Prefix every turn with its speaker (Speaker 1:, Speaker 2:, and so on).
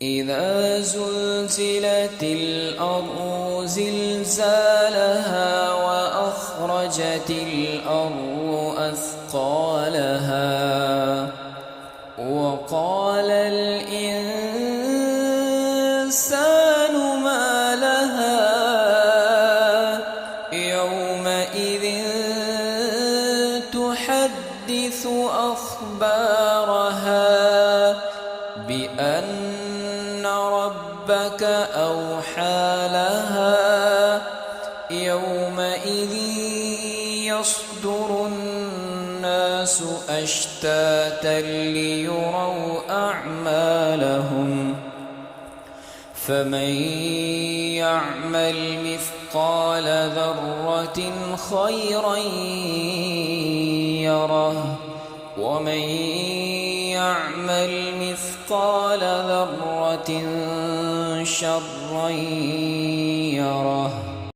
Speaker 1: إذا زلزلت الأرض زلزالها وأخرجت الأرض أثقالها وقال الإنسان ما لها يومئذ تحدث أخبارها بأن ربك أوحى لها يومئذ يصدر الناس أشتاتا ليروا أعمالهم فمن يعمل مثقال ذرة خيرا يره ومن يعمل مثقال ذرة شرا